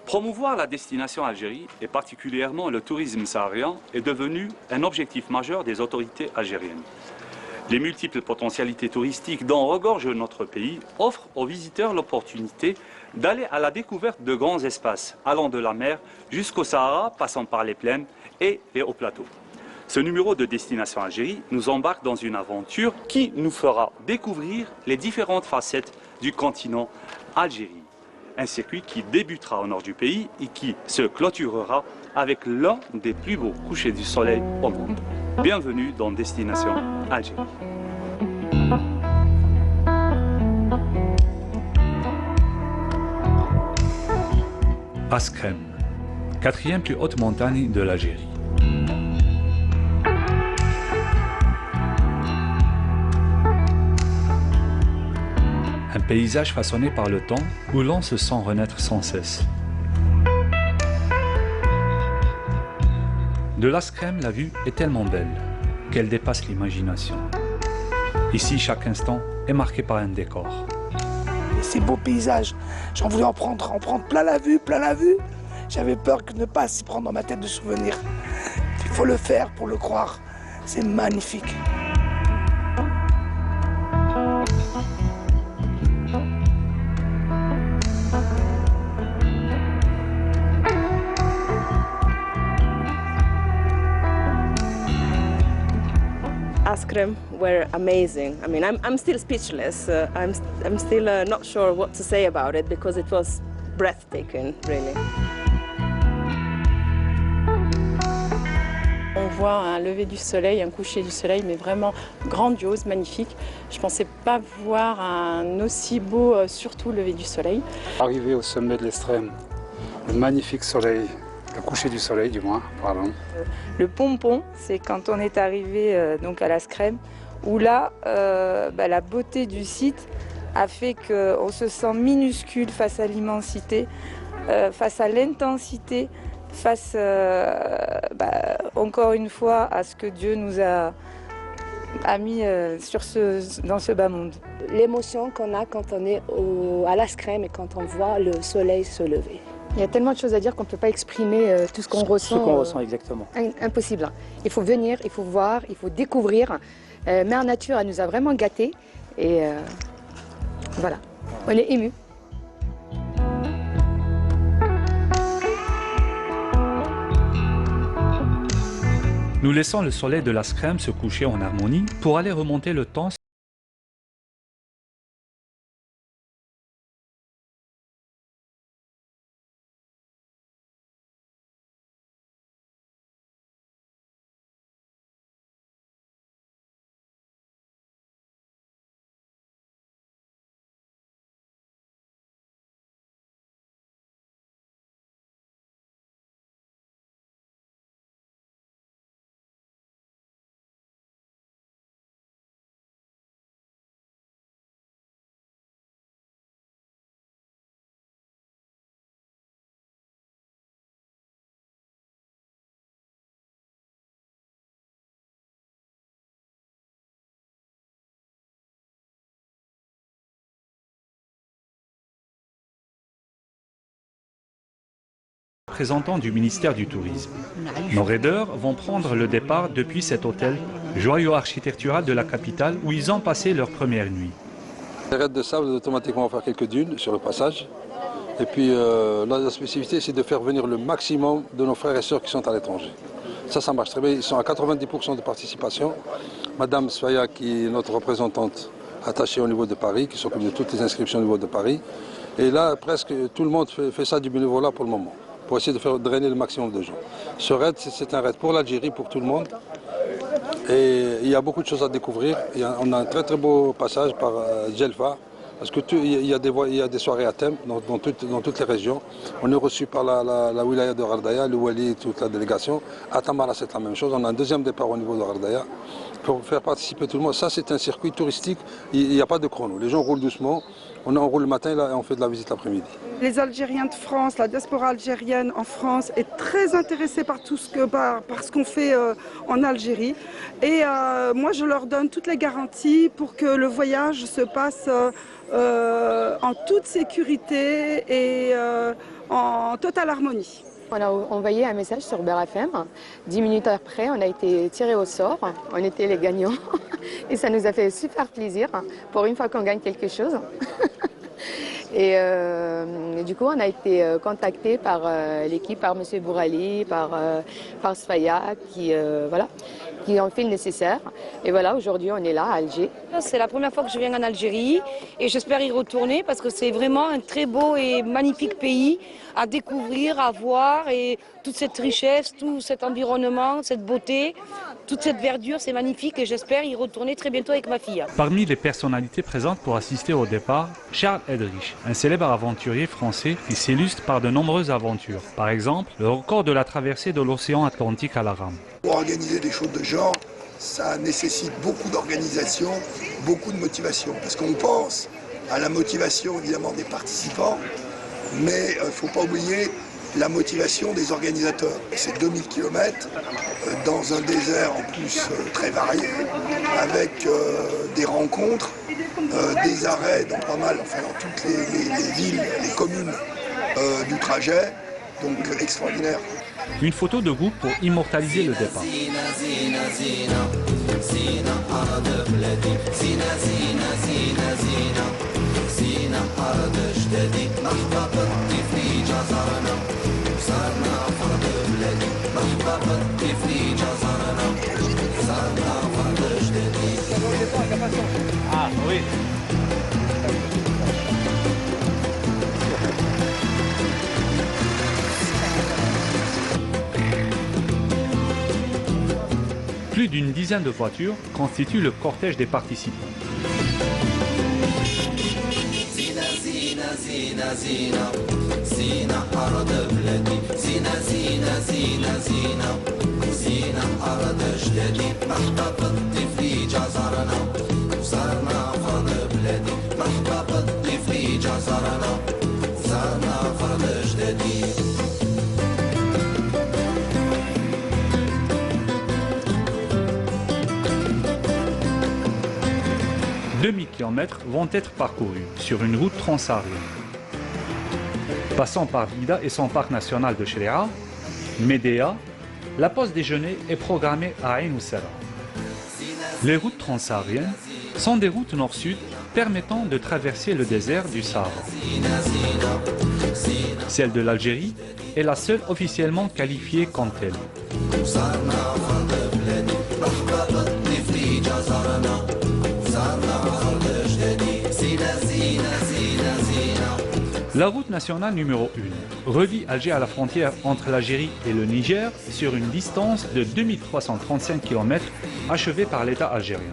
Promouvoir la destination Algérie, et particulièrement le tourisme saharien, est devenu un objectif majeur des autorités algériennes. Les multiples potentialités touristiques dont regorge notre pays offrent aux visiteurs l'opportunité d'aller à la découverte de grands espaces, allant de la mer jusqu'au Sahara, passant par les plaines et les hauts plateaux. Ce numéro de Destination Algérie nous embarque dans une aventure qui nous fera découvrir les différentes facettes du continent Algérie. Un circuit qui débutera au nord du pays et qui se clôturera avec l'un des plus beaux couchers du soleil au monde. Bienvenue dans Destination Algérie. Askrem, quatrième plus haute montagne de l'Algérie. Un paysage façonné par le temps où l'on se sent renaître sans cesse. De l'Askrem, la vue est tellement belle qu'elle dépasse l'imagination. Ici, chaque instant est marqué par un décor. Ces beaux paysages, j'en voulais en prendre plein la vue, plein la vue. J'avais peur de ne pas s'y prendre dans ma tête de souvenirs. Il faut le faire pour le croire. C'est magnifique. Askrem were amazing. I mean, I'm still speechless. I'm still not sure what to say about it because it was breathtaking, really. On voit un lever du soleil, un coucher du soleil, mais vraiment grandiose, magnifique. Je ne pensais pas voir un aussi beau, surtout lever du soleil. Arrivé au sommet de l'Estrême, le magnifique soleil, le coucher du soleil du moins, pardon. Le pompon, c'est quand on est arrivé donc à l'Askrem, où là, la beauté du site a fait qu'on se sent minuscule face à l'immensité, face à l'intensité, face encore une fois à ce que Dieu nous a mis dans ce bas monde. L'émotion qu'on a quand on est à l'Askrem et quand on voit le soleil se lever. Il y a tellement de choses à dire qu'on ne peut pas exprimer tout ce qu'on ressent. Ce qu'on ressent exactement. Impossible. Il faut venir, il faut voir, il faut découvrir. Mère Nature, elle nous a vraiment gâtés. Et voilà, on est émus. Nous laissons le soleil de l'Askrem se coucher en harmonie pour aller remonter le temps. Représentants du ministère du Tourisme. Nos raideurs vont prendre le départ depuis cet hôtel, joyau architectural de la capitale où ils ont passé leur première nuit. Les raids de sable, automatiquement, on va faire quelques dunes sur le passage. Et puis la spécificité, c'est de faire venir le maximum de nos frères et sœurs qui sont à l'étranger. Ça marche très bien. Ils sont à 90% de participation. Madame Svaya, qui est notre représentante attachée au niveau de Paris, qui s'occupe de toutes les inscriptions au niveau de Paris. Et là, presque tout le monde fait ça du bénévolat pour le moment, pour essayer de faire drainer le maximum de gens. Ce raid, c'est un raid pour l'Algérie, pour tout le monde. Et il y a beaucoup de choses à découvrir. On a un très très beau passage par Djelfa, parce qu'il y a des soirées à thème dans toutes les régions. On est reçu par la wilaya de Ghardaya, le Wali et toute la délégation. À Tamara, c'est la même chose. On a un deuxième départ au niveau de Ghardaya pour faire participer tout le monde. Ça, c'est un circuit touristique. Il n'y a pas de chrono. Les gens roulent doucement. On enroule le matin là, et on fait de la visite l'après-midi. Les Algériens de France, la diaspora algérienne en France est très intéressée par ce qu'on fait en Algérie. Et moi, je leur donne toutes les garanties pour que le voyage se passe en toute sécurité et en totale harmonie. On a envoyé un message sur Beurre FM. 10 minutes après, on a été tirés au sort. On était les gagnants. Et ça nous a fait super plaisir pour une fois qu'on gagne quelque chose. Et du coup, on a été contacté par l'équipe, par M. Bourali, par Sfaya, qui ont fait le nécessaire. Et voilà, aujourd'hui, on est là, à Alger. C'est la première fois que je viens en Algérie et j'espère y retourner parce que c'est vraiment un très beau et magnifique pays à découvrir, à voir, et toute cette richesse, tout cet environnement, cette beauté, toute cette verdure, c'est magnifique et j'espère y retourner très bientôt avec ma fille. Parmi les personnalités présentes pour assister au départ, Charles Eldrich, un célèbre aventurier français qui s'illustre par de nombreuses aventures. Par exemple, le record de la traversée de l'océan Atlantique à la rame. Pour organiser des choses de genre, ça nécessite beaucoup d'organisation, beaucoup de motivation. Parce qu'on pense à la motivation évidemment des participants, mais il ne faut pas oublier la motivation des organisateurs. C'est 2000 km dans un désert en plus très varié, avec des rencontres, des arrêts dans pas mal, enfin dans toutes les villes, les communes du trajet, donc extraordinaire. Une photo de groupe pour immortaliser le départ. Ah oui. Plus d'une dizaine de voitures constituent le cortège des participants. Demi-kilomètres vont être parcourus sur une route transsaharienne. Passant par Bida et son parc national de Chléra, Médéa, la pause déjeuner est programmée à Ain Oussera. Les routes transsahariennes sont des routes nord-sud permettant de traverser le désert du Sahara. Celle de l'Algérie est la seule officiellement qualifiée comme telle. La route nationale numéro 1 relie Alger à la frontière entre l'Algérie et le Niger sur une distance de 2335 km achevée par l'État algérien.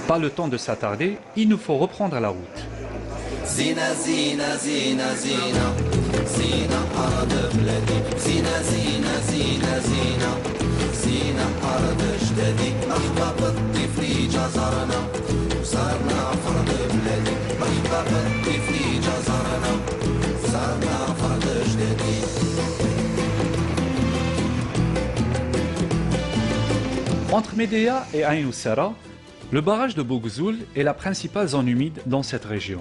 Pas le temps de s'attarder, il nous faut reprendre la route. Entre Médéa et Ain Oussera, le barrage de Boughzoul est la principale zone humide dans cette région.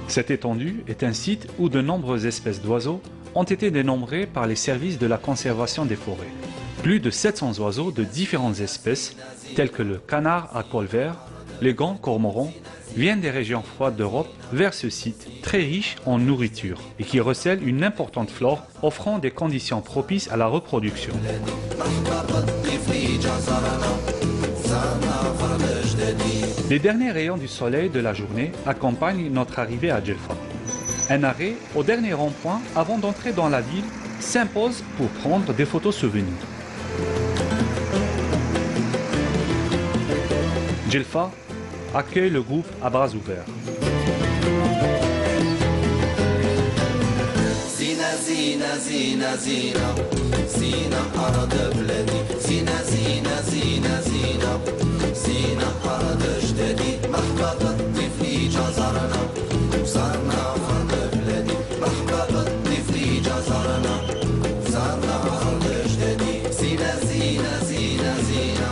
Cette étendue est un site où de nombreuses espèces d'oiseaux ont été dénombrées par les services de la conservation des forêts. Plus de 700 oiseaux de différentes espèces, tels que le canard à col vert, les grands cormorans, viennent des régions froides d'Europe vers ce site très riche en nourriture et qui recèle une importante flore offrant des conditions propices à la reproduction. Les derniers rayons du soleil de la journée accompagnent notre arrivée à Djelfa. Un arrêt au dernier rond-point avant d'entrer dans la ville s'impose pour prendre des photos souvenirs. Djelfa accueille le groupe à bras ouverts. زينة زينة زينة زينة زينة أرض بلادي زينة زينة زينة زينة زينة أرض جدادي مرحبا بالضيف لي جزرنا وزارنا أرض بلادي مرحبا بالضيف لي جزرنا وزارنا أرض جدادي زينة زينة زينة زينة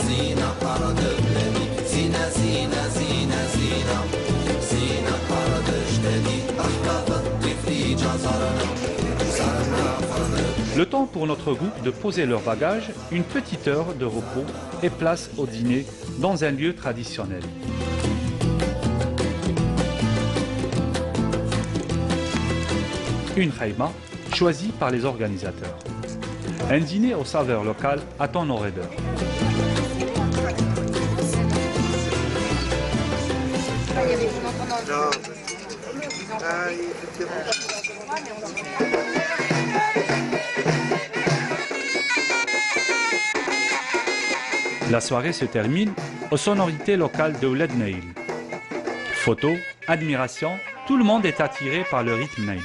زينة أرض بلادي زينة زينة زينة زينة زينة أرض جدادي مرحبا بالضيف لي جزرنا. Le temps pour notre groupe de poser leurs bagages, une petite heure de repos et place au dîner dans un lieu traditionnel. Une khaïma choisie par les organisateurs. Un dîner aux saveurs locales attend nos raideurs. La soirée se termine aux sonorités locales de Ouled Naïl. Photos, admiration, tout le monde est attiré par le rythme naïli.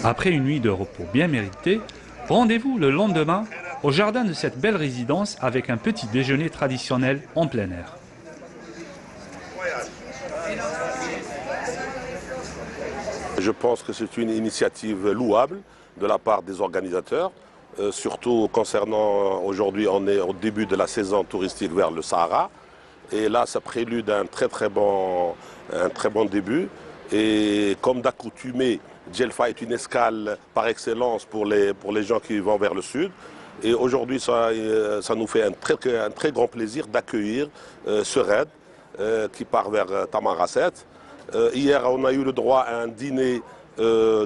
Après une nuit de repos bien méritée, rendez-vous le lendemain au jardin de cette belle résidence avec un petit déjeuner traditionnel en plein air. Je pense que c'est une initiative louable de la part des organisateurs, surtout concernant aujourd'hui on est au début de la saison touristique vers le Sahara. Et là, ça prélude à un très bon début. Et comme d'accoutumé, Djelfa est une escale par excellence pour les gens qui vont vers le sud. Et aujourd'hui, ça nous fait un très grand plaisir d'accueillir ce raid qui part vers Tamarasset. Hier, on a eu le droit à un dîner,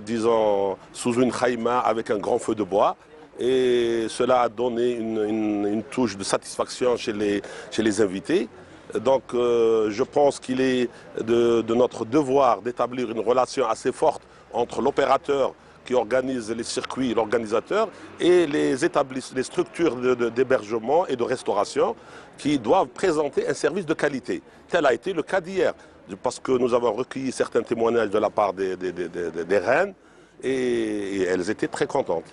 disons, sous une khaïma avec un grand feu de bois. Et cela a donné une touche de satisfaction chez les invités. Donc je pense qu'il est de notre devoir d'établir une relation assez forte entre l'opérateur qui organise les circuits, l'organisateur, et les structures d'hébergement et de restauration qui doivent présenter un service de qualité. Tel a été le cas d'hier, parce que nous avons recueilli certains témoignages de la part des reines et elles étaient très contentes.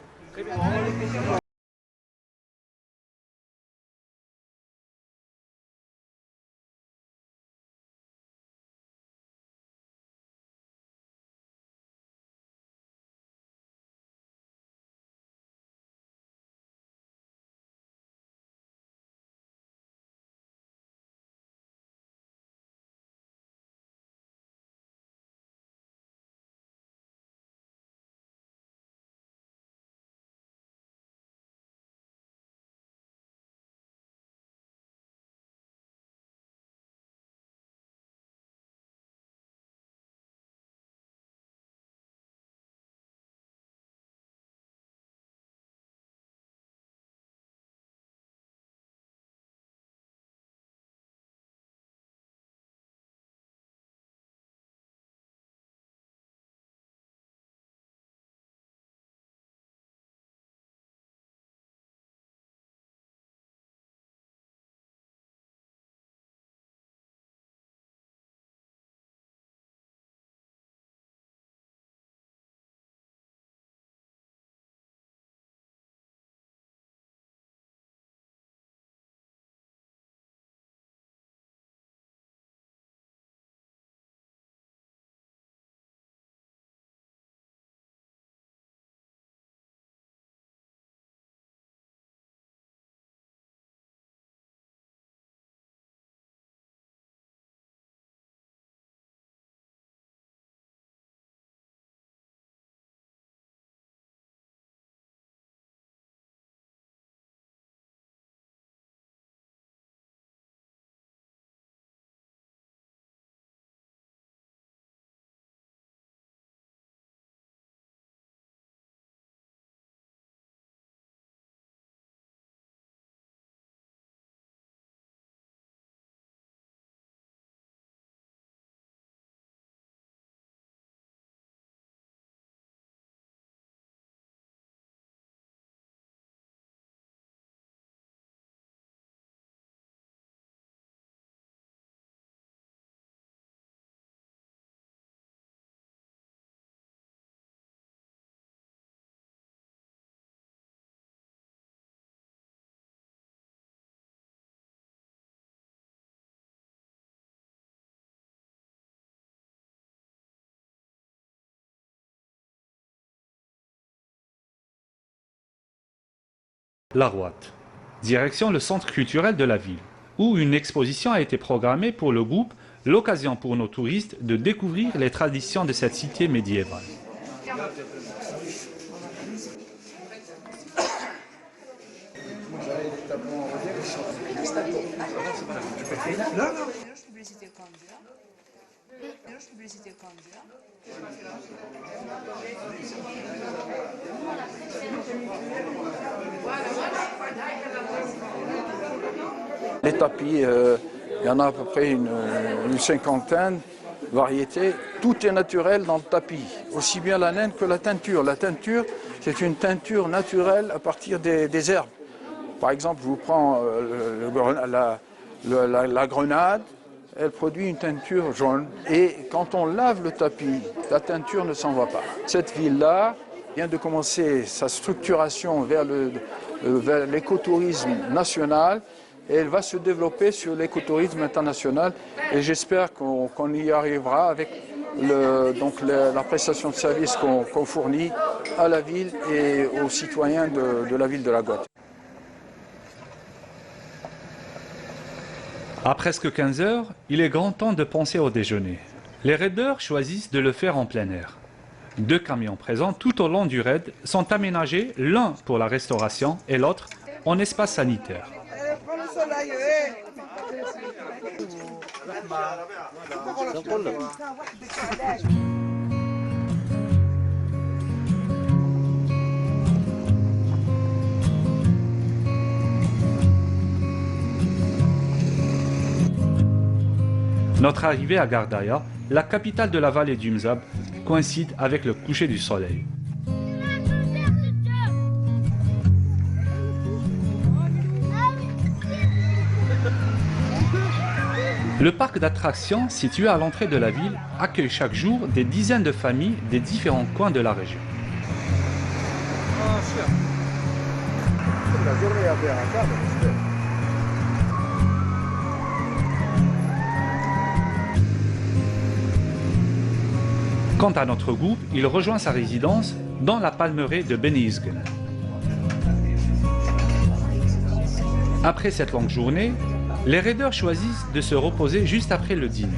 La Rouate. Direction le centre culturel de la ville, où une exposition a été programmée pour le groupe, l'occasion pour nos touristes de découvrir les traditions de cette cité médiévale. Les tapis, il y en a à peu près une cinquantaine de variétés. Tout est naturel dans le tapis, aussi bien la laine que la teinture. La teinture, c'est une teinture naturelle à partir des herbes. Par exemple, je vous prends la grenade, elle produit une teinture jaune. Et quand on lave le tapis, la teinture ne s'en va pas. Cette ville-là vient de commencer sa structuration vers l'écotourisme national. Et elle va se développer sur l'écotourisme international et j'espère qu'on y arrivera avec la prestation de service qu'on fournit à la ville et aux citoyens de la ville de la Rouate. À presque 15 heures, il est grand temps de penser au déjeuner. Les raideurs choisissent de le faire en plein air. 2 camions présents tout au long du raid sont aménagés, l'un pour la restauration et l'autre en espace sanitaire. Notre arrivée à Gardaya, la capitale de la vallée du Mzab, coïncide avec le coucher du soleil. Le parc d'attractions situé à l'entrée de la ville accueille chaque jour des dizaines de familles des différents coins de la région. Quant à notre groupe, il rejoint sa résidence dans la palmeraie de Beni Izgen. Après cette longue journée, les raideurs choisissent de se reposer juste après le dîner.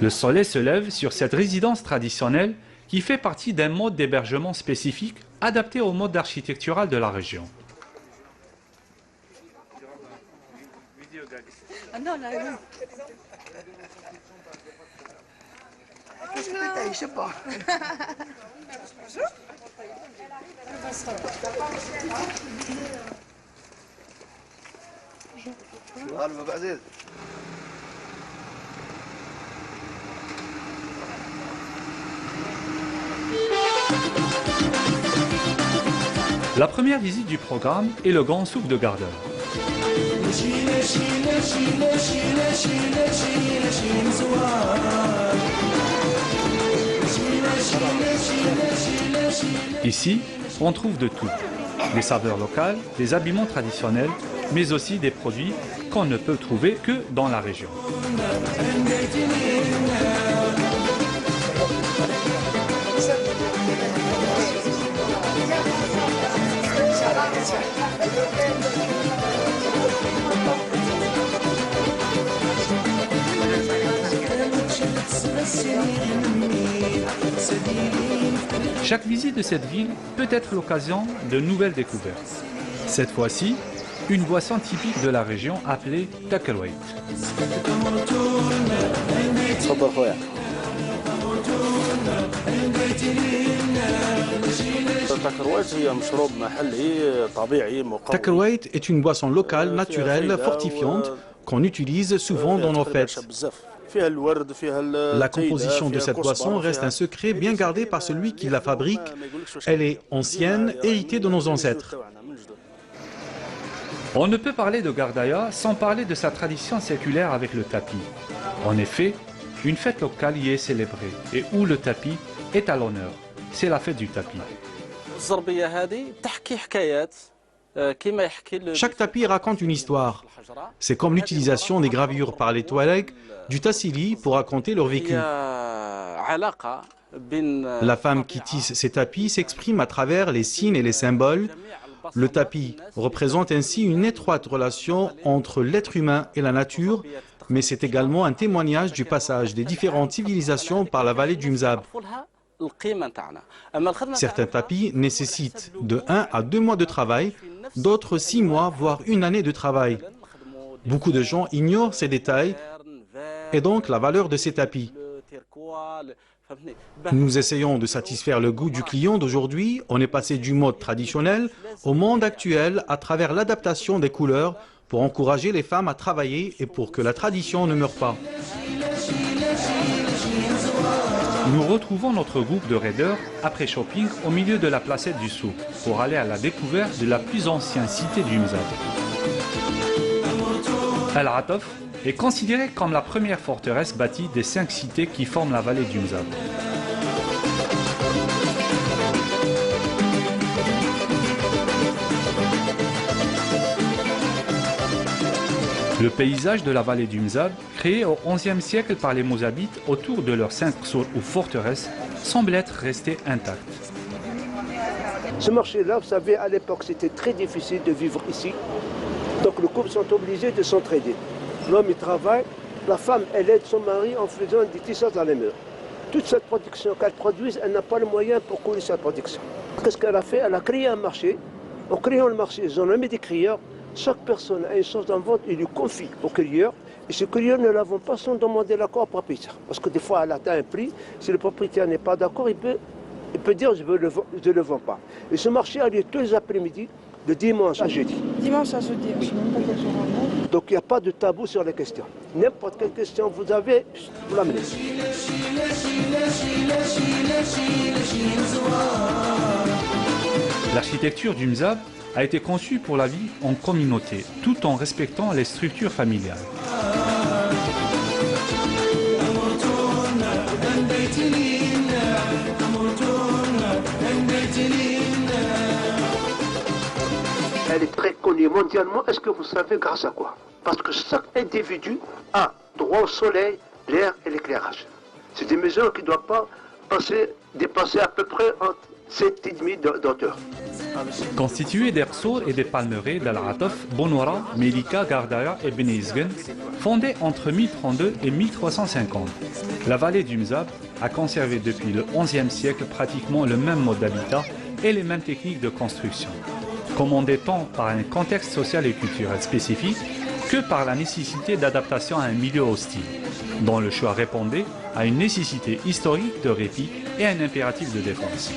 Le soleil se lève sur cette résidence traditionnelle qui fait partie d'un mode d'hébergement spécifique adapté au mode architectural de la région. Je sais pas. La première visite du programme est le Grand Souk de Gardaya. Ici, on trouve de tout. Des saveurs locales, des habillements traditionnels, mais aussi des produits qu'on ne peut trouver que dans la région. Chaque visite de cette ville peut être l'occasion de nouvelles découvertes. Cette fois-ci, une boisson typique de la région appelée Takerweit. Takerweit est une boisson locale, naturelle, fortifiante, qu'on utilise souvent dans nos fêtes. La composition de cette boisson reste un secret bien gardé par celui qui la fabrique. Elle est ancienne, héritée de nos ancêtres. On ne peut parler de Gardaya sans parler de sa tradition séculaire avec le tapis. En effet, une fête locale y est célébrée et où le tapis est à l'honneur. C'est la fête du tapis. Chaque tapis raconte une histoire. C'est comme l'utilisation des gravures par les Touaregs du Tassili pour raconter leur vécu. La femme qui tisse ces tapis s'exprime à travers les signes et les symboles. Le tapis représente ainsi une étroite relation entre l'être humain et la nature, mais c'est également un témoignage du passage des différentes civilisations par la vallée du Mzab. Certains tapis nécessitent de 1 à 2 mois de travail, d'autres 6 mois, voire une année de travail. Beaucoup de gens ignorent ces détails et donc la valeur de ces tapis. Nous essayons de satisfaire le goût du client d'aujourd'hui. On est passé du mode traditionnel au monde actuel à travers l'adaptation des couleurs pour encourager les femmes à travailler et pour que la tradition ne meure pas. Nous retrouvons notre groupe de raiders après shopping au milieu de la placette du souk pour aller à la découverte de la plus ancienne cité du Mzab. Al-Ataf est considérée comme la première forteresse bâtie des 5 cités qui forment la vallée du Mzab. Le paysage de la vallée du Mzab, créé au XIe siècle par les Mozabites autour de leurs 5 sources ou forteresses, semble être resté intact. Ce marché-là, vous savez, à l'époque, c'était très difficile de vivre ici. Donc les couples sont obligés de s'entraider. L'homme, il travaille, la femme, elle aide son mari en faisant des tissages à la mur. Toute cette production qu'elle produise, elle n'a pas le moyen pour couler sa production. Qu'est-ce qu'elle a fait? Elle a créé un marché. En créant le marché, ils ont mis des crieurs. Chaque personne a une chose en vente, il lui confie au crieur. Et ce crieur ne la vend pas sans demander l'accord au propriétaire. Parce que des fois, elle atteint un prix. Si le propriétaire n'est pas d'accord, il peut dire je ne le vends pas. Et ce marché a lieu tous les après-midi, de dimanche à jeudi. Dimanche à jeudi, je ne sais même pas quel jour on est. Donc il n'y a pas de tabou sur les questions. N'importe quelle question vous avez, vous l'amenez. L'architecture du Mzab a été conçue pour la vie en communauté, tout en respectant les structures familiales. Elle est très connue mondialement. Est-ce que vous savez grâce à quoi? Parce que chaque individu a droit au soleil, l'air et l'éclairage. C'est des maisons qui ne doivent pas dépasser à peu près entre 7,5 d'auteur. Constituée d'Ersour et des palmeraies d'Al-Ataf, Bonora, Melika, Gardaya et Benizgen, fondée entre 1032 et 1350. La vallée du Mzab a conservé depuis le XIe siècle pratiquement le même mode d'habitat et les mêmes techniques de construction, commandées tant par un contexte social et culturel spécifique que par la nécessité d'adaptation à un milieu hostile, dont le choix répondait à une nécessité historique de répit et à un impératif de défense.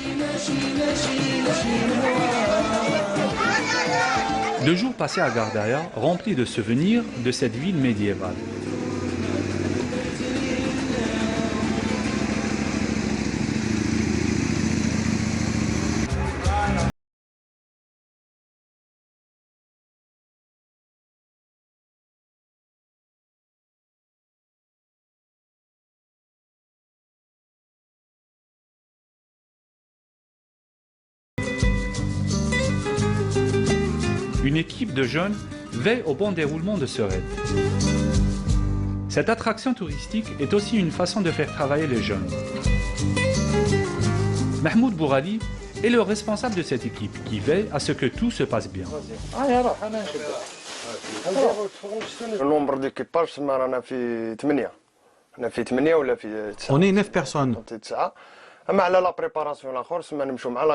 2 jours passés à Gardaya, remplis de souvenirs de cette ville médiévale. Une équipe de jeunes veille au bon déroulement de ce raid. Cette attraction touristique est aussi une façon de faire travailler les jeunes. Mahmoud Bourali est le responsable de cette équipe qui veille à ce que tout se passe bien. Le nombre d'équipages, On est 9 personnes.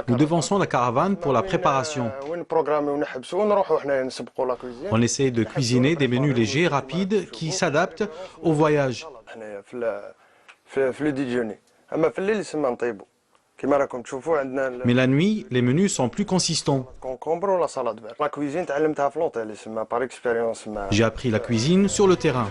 Nous devançons la caravane pour la préparation. On essaie de cuisiner des menus légers, rapides, qui s'adaptent au voyage. Mais la nuit, les menus sont plus consistants. J'ai appris la cuisine sur le terrain.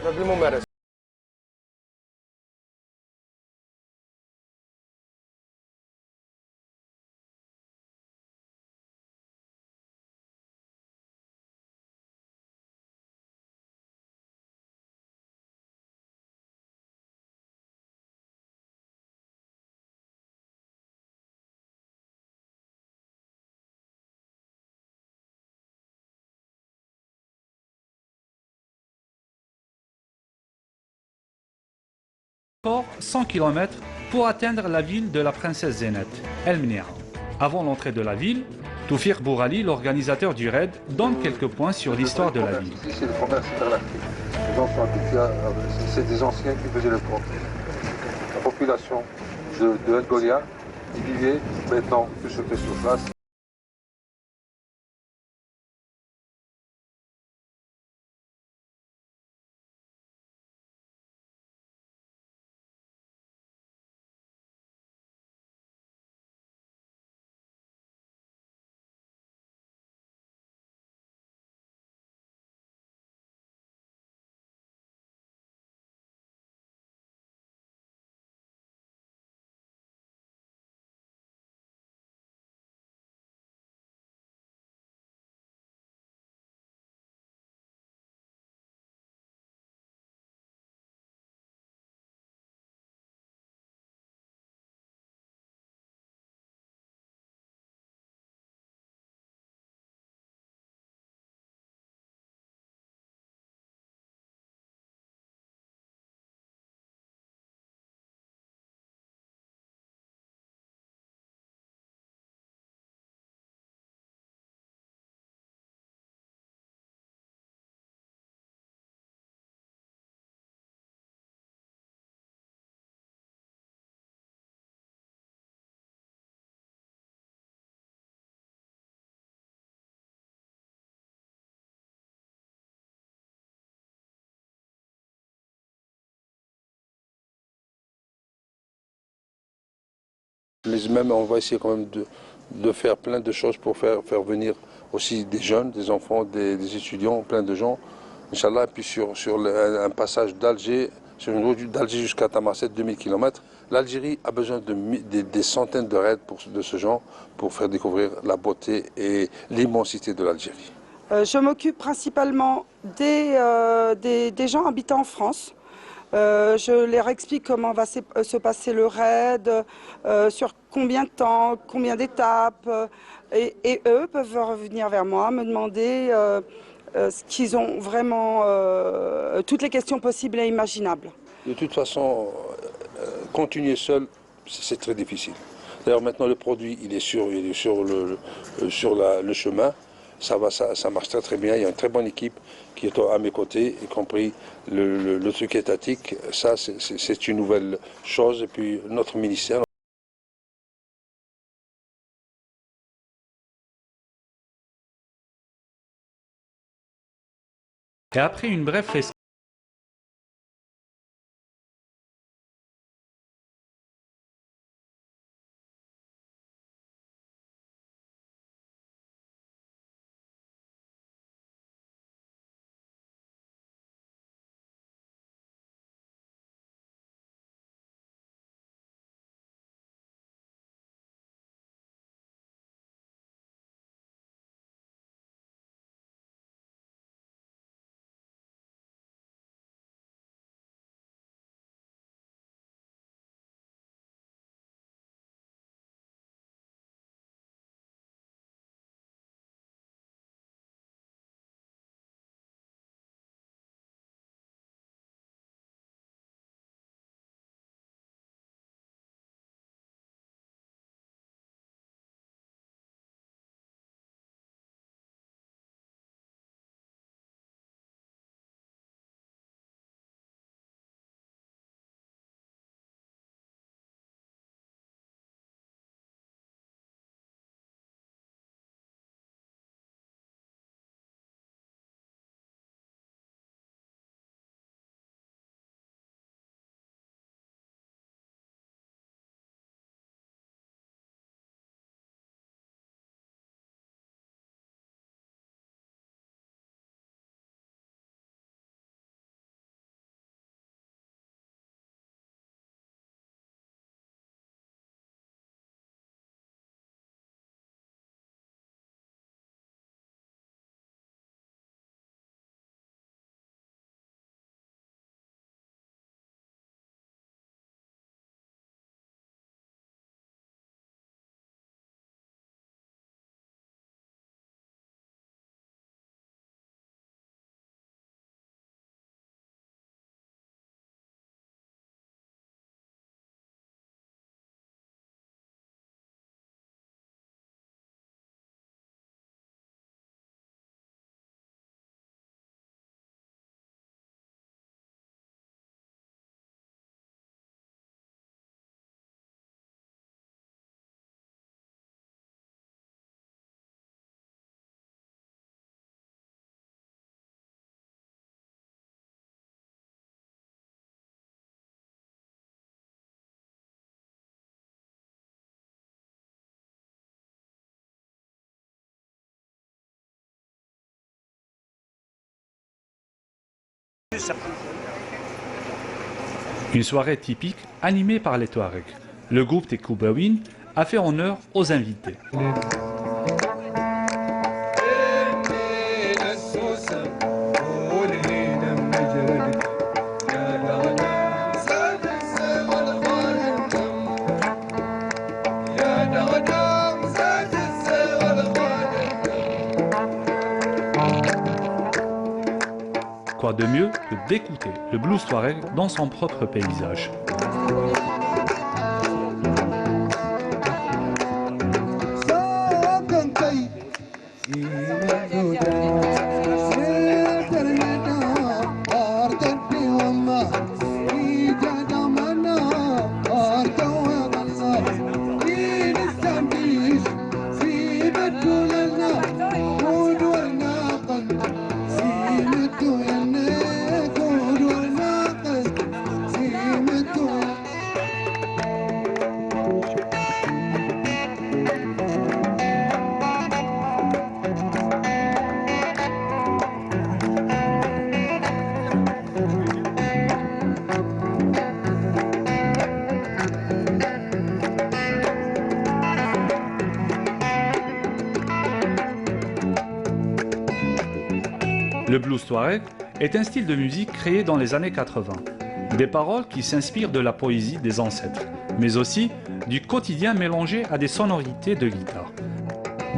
Encore 100 km pour atteindre la ville de la princesse Zénep, El Mnia. Avant l'entrée de la ville, Toufir Bourali, l'organisateur du raid, donne quelques points sur l'histoire de la ville. Ici, c'est le commerce interlactique. Les gens sont habitués, c'est des anciens qui faisaient le pont. La population de El Golia, ils vivaient maintenant tout se fait sur place. Même on va essayer quand même de faire plein de choses pour faire venir aussi des jeunes, des enfants, des étudiants, plein de gens. Inch'Allah, et puis sur un passage d'Alger, sur une route d'Alger jusqu'à Tamasset, 2000 km, l'Algérie a besoin des centaines de raids de ce genre pour faire découvrir la beauté et l'immensité de l'Algérie. Je m'occupe principalement des gens habitant en France. Je leur explique comment va se passer le raid, sur combien de temps, combien d'étapes. Et eux peuvent revenir vers moi, me demander ce qu'ils ont vraiment, toutes les questions possibles et imaginables. De toute façon, continuer seul, c'est très difficile. D'ailleurs, maintenant, le produit, il est sur le chemin. Ça marche très très bien. Il y a une très bonne équipe qui est à mes côtés, y compris le truc étatique. Ça, c'est une nouvelle chose. Et puis, notre ministère. Et après une brève Une soirée typique animée par les Touaregs. Le groupe des Koubawin a fait honneur aux invités. Quoi de mieux que d'écouter le blues touareg dans son propre paysage. Le blues touareg est un style de musique créé dans les années 80. Des paroles qui s'inspirent de la poésie des ancêtres, mais aussi du quotidien mélangé à des sonorités de guitare.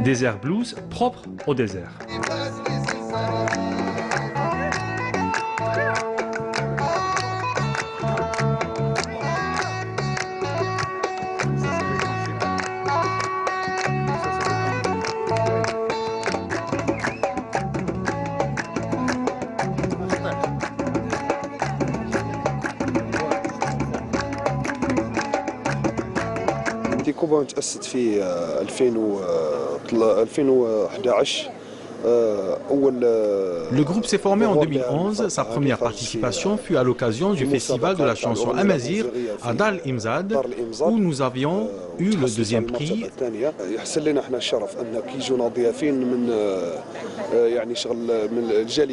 Des airs blues propres au désert. كوبا تأسست في 2011. Le groupe s'est formé en 2011. Sa première participation fut à l'occasion du festival de la chanson Amazigh à Dar el-Imzad, où nous avions eu le deuxième prix.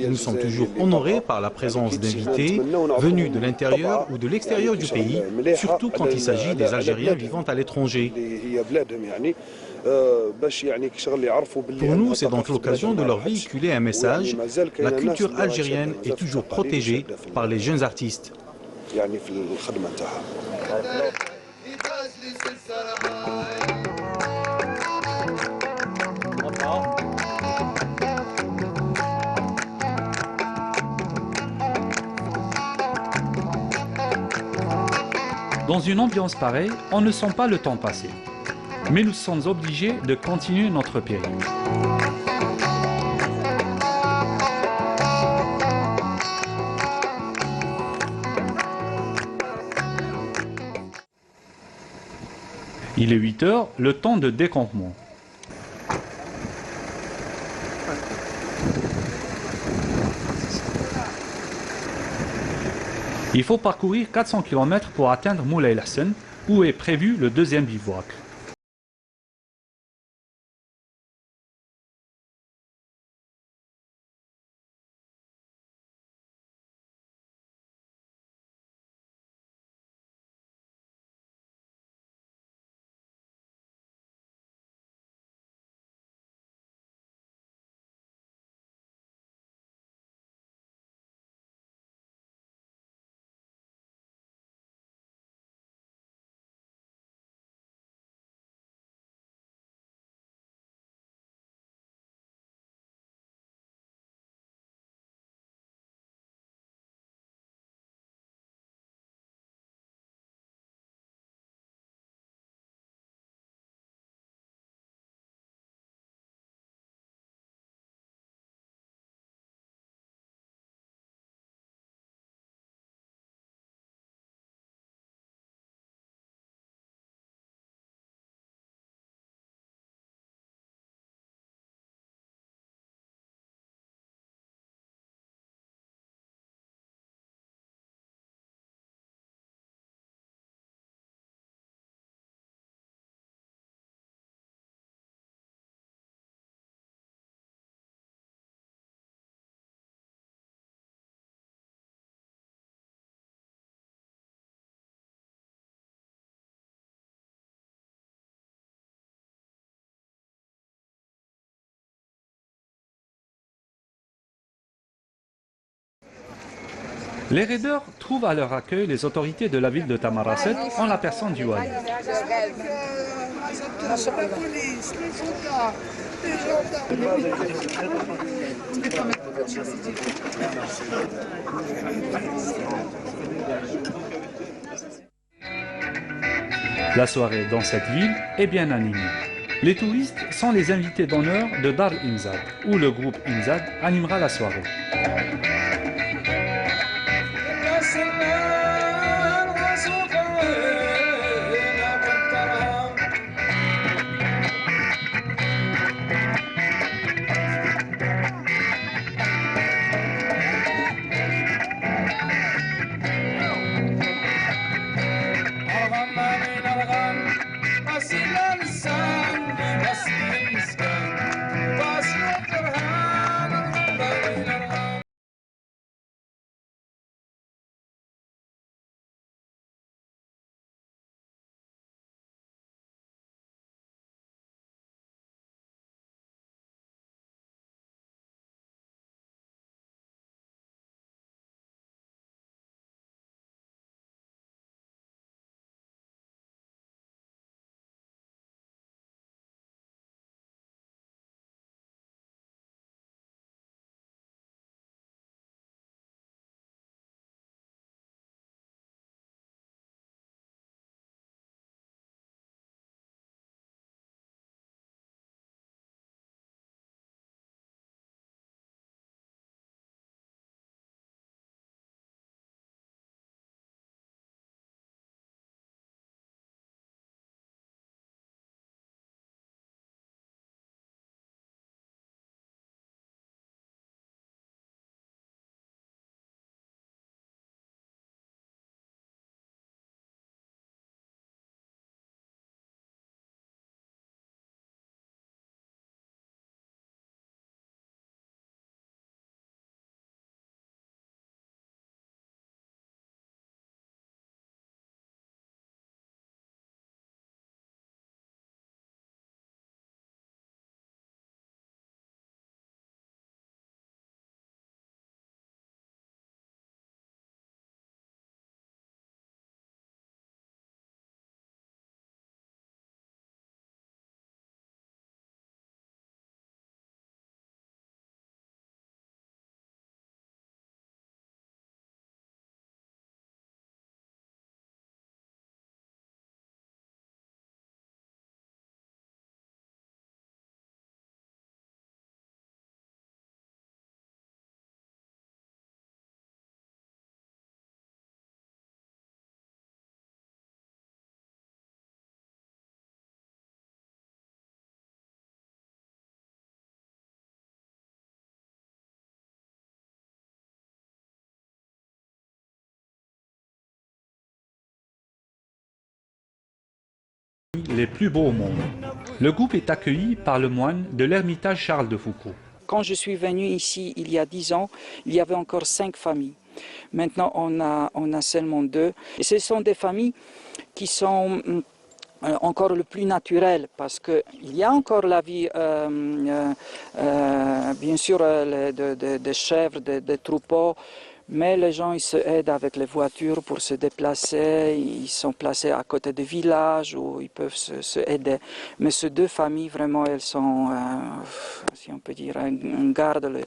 Nous sommes toujours honorés par la présence d'invités venus de l'intérieur ou de l'extérieur du pays, surtout quand il s'agit des Algériens vivant à l'étranger. Pour nous, c'est donc l'occasion de leur véhiculer un message. La culture algérienne est toujours protégée par les jeunes artistes. Dans une ambiance pareille, on ne sent pas le temps passer. Mais nous sommes obligés de continuer notre périple. Il est 8 heures, le temps de décampement. Il faut parcourir 400 km pour atteindre Moulay El Hassan, où est prévu le deuxième bivouac. Les raideurs trouvent à leur accueil les autorités de la ville de Tamarasset en la personne du wali. La soirée dans cette ville est bien animée. Les touristes sont les invités d'honneur de Dar Imzad, où le groupe Imzad animera la soirée. Les plus beaux au monde. Le groupe est accueilli par le moine de l'ermitage Charles de Foucault. Quand je suis venu ici il y a 10 ans, il y avait encore 5 familles. Maintenant, on a seulement 2. Et ce sont des familles qui sont encore le plus naturelles parce qu'il y a encore la vie, bien sûr, des chèvres, des troupeaux. Mais les gens ils se aident avec les voitures pour se déplacer, ils sont placés à côté des villages où ils peuvent se aider. Mais ces 2 familles, vraiment, elles sont, si on peut dire, elles gardent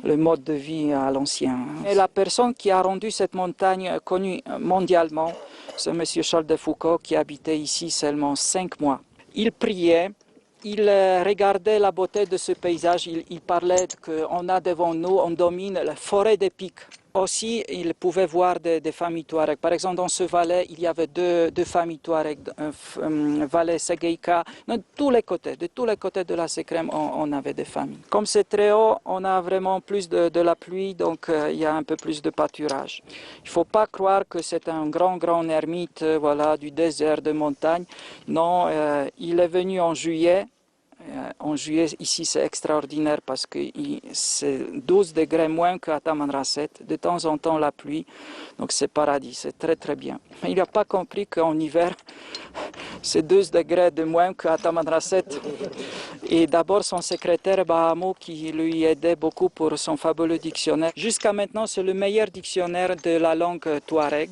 le mode de vie à l'ancien. Et la personne qui a rendu cette montagne connue mondialement, c'est M. Charles de Foucault qui habitait ici seulement 5 mois. Il priait. Il regardait la beauté de ce paysage, il parlait qu'on a devant nous, on domine la forêt des pics. Aussi, il pouvait voir des familles Touareg. Par exemple, dans ce valet, il y avait deux familles Touareg, valet Segeika. De tous les côtés de la Sekrem, on avait des familles. Comme c'est très haut, on a vraiment plus de la pluie, donc il y a un peu plus de pâturage. Il ne faut pas croire que c'est un grand ermite voilà, du désert de montagne. Non, il est venu en juillet. En juillet, ici, c'est extraordinaire parce que c'est 12 degrés moins qu'à Tamanrasset. De temps en temps, la pluie. Donc, c'est paradis. C'est très, très bien. Il n'a pas compris qu'en hiver, C'est 2 degrés de moins qu'à Tamanrasset. Et d'abord son secrétaire Bahamo qui lui aidait beaucoup pour son fabuleux dictionnaire. Jusqu'à maintenant, c'est le meilleur dictionnaire de la langue touareg.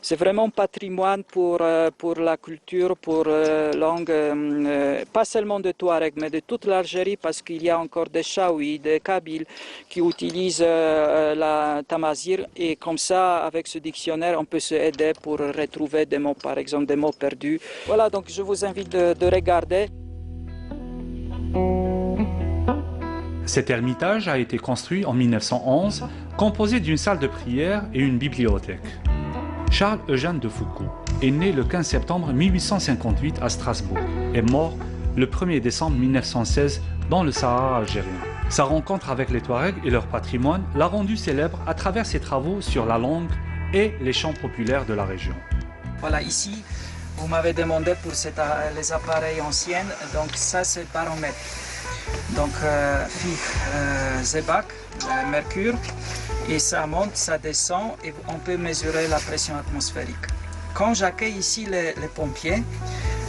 C'est vraiment patrimoine pour la culture, pour la langue, pas seulement de Touareg, mais de toute l'Algérie, parce qu'il y a encore des Chaouis, des Kabyles qui utilisent la Tamazir. Et comme ça, avec ce dictionnaire, on peut se aider pour retrouver des mots, par exemple des mots perdus. Voilà, donc je vous invite de regarder. Cet ermitage a été construit en 1911, composé d'une salle de prière et une bibliothèque. Charles-Eugène de Foucault est né le 15 septembre 1858 à Strasbourg et mort le 1er décembre 1916 dans le Sahara algérien. Sa rencontre avec les Touaregs et leur patrimoine l'a rendu célèbre à travers ses travaux sur la langue et les chants populaires de la région. Voilà, ici, vous m'avez demandé pour les appareils anciens, donc ça c'est baromètre. Donc, Zebak, mercure, et ça monte, ça descend, et on peut mesurer la pression atmosphérique. Quand j'accueille ici les pompiers,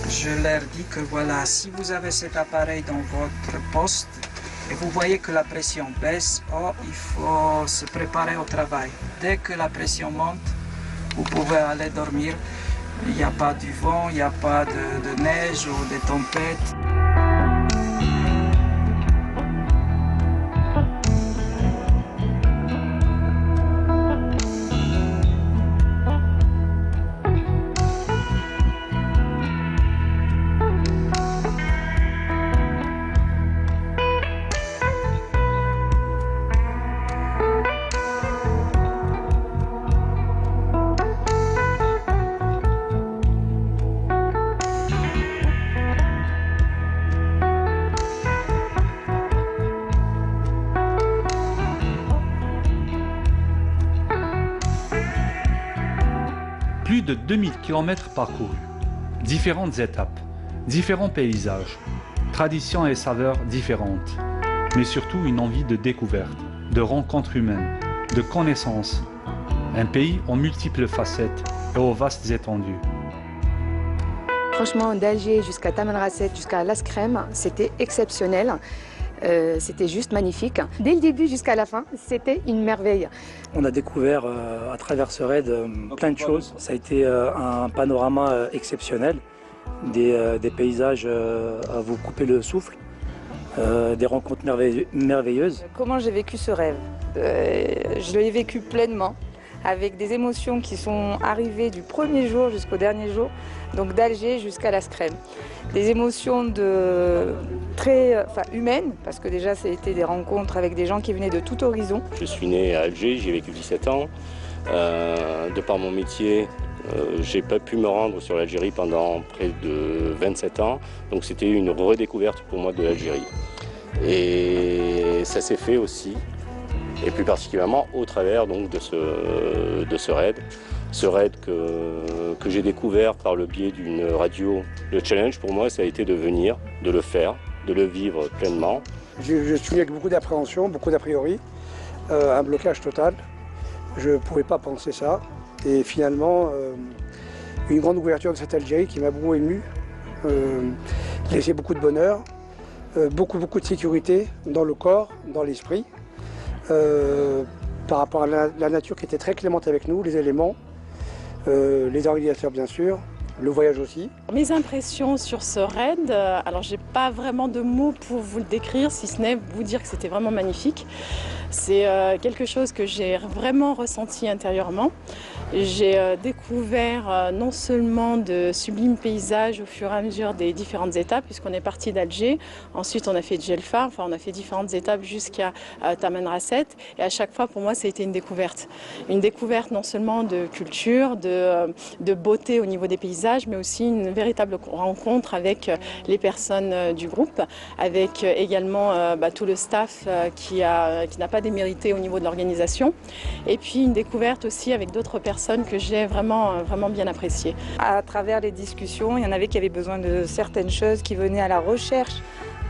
je leur dis que voilà, si vous avez cet appareil dans votre poste, et vous voyez que la pression baisse, il faut se préparer au travail. Dès que la pression monte, vous pouvez aller dormir. Il n'y a pas du vent, il n'y a pas de neige ou de tempête. Plus de 2000 km parcourus, différentes étapes, différents paysages, traditions et saveurs différentes, mais surtout une envie de découverte, de rencontres humaines, de connaissances. Un pays aux multiples facettes et aux vastes étendues. Franchement, d'Alger jusqu'à Tamanrasset, jusqu'à Laskrem, c'était exceptionnel. C'était juste magnifique. Dès le début jusqu'à la fin, c'était une merveille. On a découvert à travers ce raid plein de choses. Ça a été un panorama exceptionnel, des paysages à vous couper le souffle, des rencontres merveilleuses. Comment j'ai vécu ce rêve? Je l'ai vécu pleinement, avec des émotions qui sont arrivées du premier jour jusqu'au dernier jour, donc d'Alger jusqu'à Laskrem. Des émotions très humaines, parce que déjà c'était des rencontres avec des gens qui venaient de tout horizon. Je suis né à Alger, j'y ai vécu 17 ans. De par mon métier, j'ai pas pu me rendre sur l'Algérie pendant près de 27 ans, donc c'était une redécouverte pour moi de l'Algérie. Et ça s'est fait aussi, et plus particulièrement au travers donc, de ce raid. Ce raid que j'ai découvert par le biais d'une radio. Le challenge pour moi, ça a été de venir, de le faire, de le vivre pleinement. Je suis venu avec beaucoup d'appréhension, beaucoup d'a priori, un blocage total. Je ne pouvais pas penser ça. Et finalement, une grande ouverture de cette Algérie qui m'a beaucoup ému, laissé beaucoup de bonheur, beaucoup de sécurité dans le corps, dans l'esprit, par rapport à la nature qui était très clémente avec nous, les éléments, les organisateurs bien sûr, le voyage aussi. Mes impressions sur ce raid, alors j'ai pas vraiment de mots pour vous le décrire, si ce n'est vous dire que c'était vraiment magnifique. C'est quelque chose que j'ai vraiment ressenti intérieurement. J'ai découvert non seulement de sublimes paysages au fur et à mesure des différentes étapes, puisqu'on est parti d'Alger, ensuite on a fait Djelfa, on a fait différentes étapes jusqu'à Tamanrasset, et à chaque fois pour moi ça a été une découverte. Une découverte non seulement de culture, de beauté au niveau des paysages, mais aussi une véritable rencontre avec les personnes du groupe, avec également tout le staff qui n'a pas démérité au niveau de l'organisation, et puis une découverte aussi avec d'autres personnes que j'ai vraiment bien appréciées. À travers les discussions, il y en avait qui avaient besoin de certaines choses, qui venaient à la recherche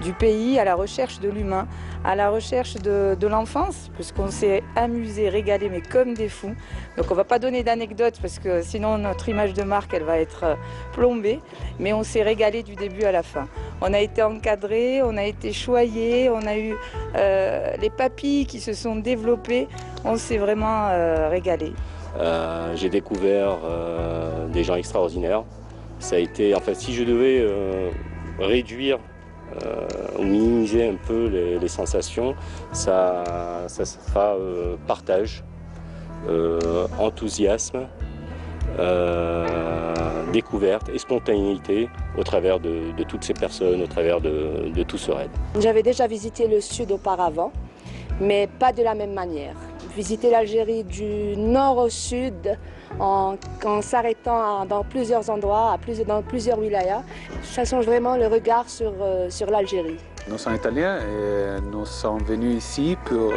du pays, à la recherche de l'humain, à la recherche de l'enfance, puisqu'on s'est amusé, régalé, mais comme des fous. Donc on ne va pas donner d'anecdotes, parce que sinon notre image de marque, elle va être plombée, mais on s'est régalé du début à la fin. On a été encadrés, on a été choyés, on a eu les papilles qui se sont développées, on s'est vraiment régalé. J'ai découvert des gens extraordinaires. Ça a été, en fait, si je devais réduire ou minimiser un peu les sensations, ça sera partage, enthousiasme, découverte et spontanéité au travers de toutes ces personnes, au travers de tout ce raid. J'avais déjà visité le sud auparavant, mais pas de la même manière. Visiter l'Algérie du nord au sud en s'arrêtant dans plusieurs endroits, dans plusieurs wilayas, ça change vraiment le regard sur l'Algérie. Nous sommes italiens et nous sommes venus ici pour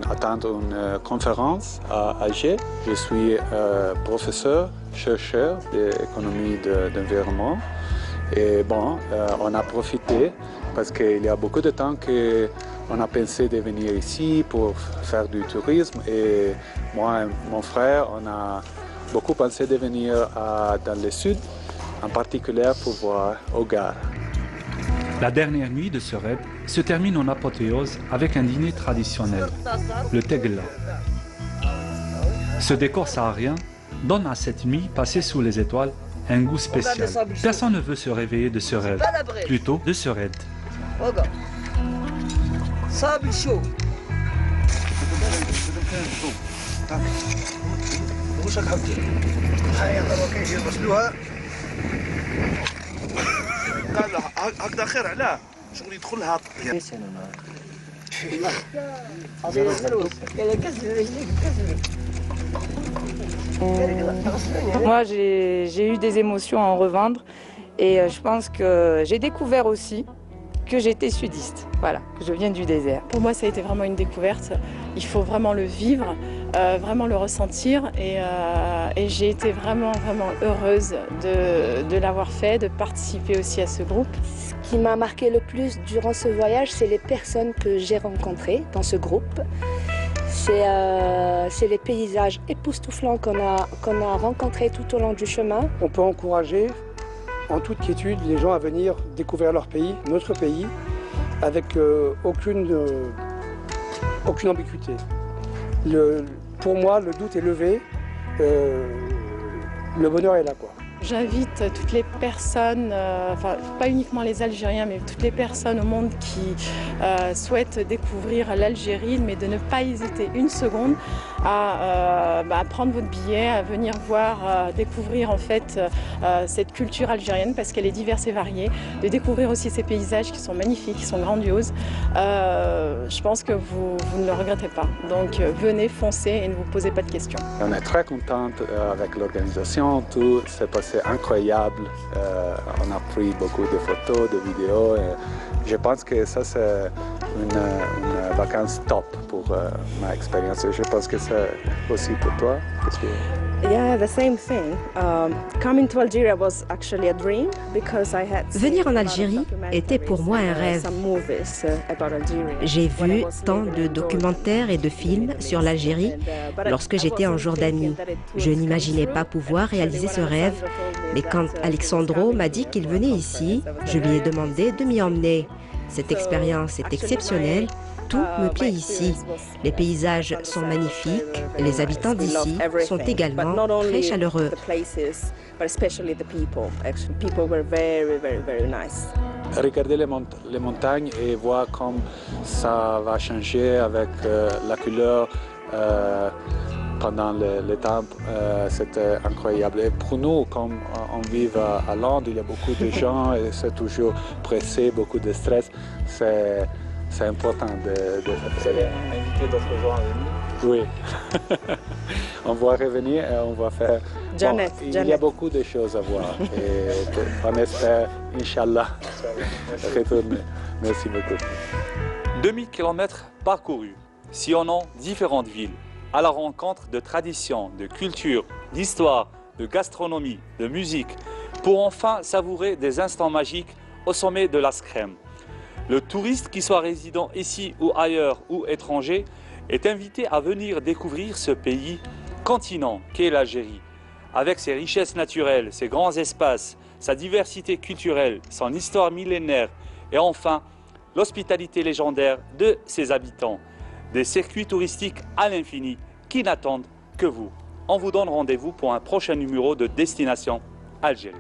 attendre une conférence à Alger. Je suis professeur, chercheur d'économie d'environnement. Et bon, on a profité parce qu'il y a beaucoup de temps qu'on a pensé de venir ici pour faire du tourisme. Et moi et mon frère, on a beaucoup pensé de venir dans le sud, en particulier pour voir Hogar. La dernière nuit de ce raid se termine en apothéose avec un dîner traditionnel, le tegla. Ce décor saharien donne à cette nuit passée sous les étoiles un goût spécial. Personne ne veut se réveiller de ce rêve, plutôt de ce raid. Moi, j'ai eu des émotions à en revendre et je pense que j'ai découvert aussi que j'étais sudiste, voilà, que je viens du désert. Pour moi, ça a été vraiment une découverte. Il faut vraiment le vivre, vraiment le ressentir et j'ai été vraiment heureuse de l'avoir fait, de participer aussi à ce groupe. Ce qui m'a marqué le plus durant ce voyage, c'est les personnes que j'ai rencontrées dans ce groupe. C'est les paysages époustouflants qu'on a rencontrés tout au long du chemin. On peut encourager en toute quiétude les gens à venir découvrir leur pays, notre pays, avec aucune ambiguïté. Pour moi, le doute est levé, le bonheur est là, quoi. J'invite toutes les personnes, enfin pas uniquement les Algériens, mais toutes les personnes au monde qui souhaitent découvrir l'Algérie, mais de ne pas hésiter une seconde à prendre votre billet, à venir voir, découvrir en fait cette culture algérienne parce qu'elle est diverse et variée, de découvrir aussi ces paysages qui sont magnifiques, qui sont grandioses. Je pense que vous ne le regrettez pas. Donc venez, foncez et ne vous posez pas de questions. On est très contents avec l'organisation, tout s'est passé incroyable. On a pris beaucoup de photos, de vidéos. Et je pense que ça, c'est une vacance top pour ma expérience. Je pense que c'est aussi pour toi. Yeah, the same thing. Coming to Algeria was actually a dream because I had. Venir en Algérie était pour moi un rêve. J'ai vu tant de documentaires et de films sur l'Algérie lorsque j'étais en Jordanie. Je n'imaginais pas pouvoir réaliser ce rêve, mais quand Alexandro m'a dit qu'il venait ici, je lui ai demandé de m'y emmener. Cette expérience est exceptionnelle. Tout me plaît ici. Les paysages sont magnifiques. Les habitants d'ici sont également très chaleureux. Regarder les montagnes et voir comme ça va changer avec la couleur pendant le temps, c'était incroyable. Et pour nous, comme on vit à Londres, il y a beaucoup de gens et c'est toujours pressé, beaucoup de stress. C'est important de Vous allez inviter d'autres gens à venir? Oui. On va revenir et on va faire... Janet, il y a beaucoup de choses à voir. Et on espère, Inch'Allah, retourner. Merci beaucoup. 2000 km parcourus, sillonnant différentes villes, à la rencontre de traditions, de culture, d'histoire, de gastronomie, de musique, pour enfin savourer des instants magiques au sommet de la Skrem. Le touriste, qui soit résident ici ou ailleurs ou étranger, est invité à venir découvrir ce pays continent qu'est l'Algérie, avec ses richesses naturelles, ses grands espaces, sa diversité culturelle, son histoire millénaire et enfin l'hospitalité légendaire de ses habitants. Des circuits touristiques à l'infini qui n'attendent que vous. On vous donne rendez-vous pour un prochain numéro de Destination Algérie.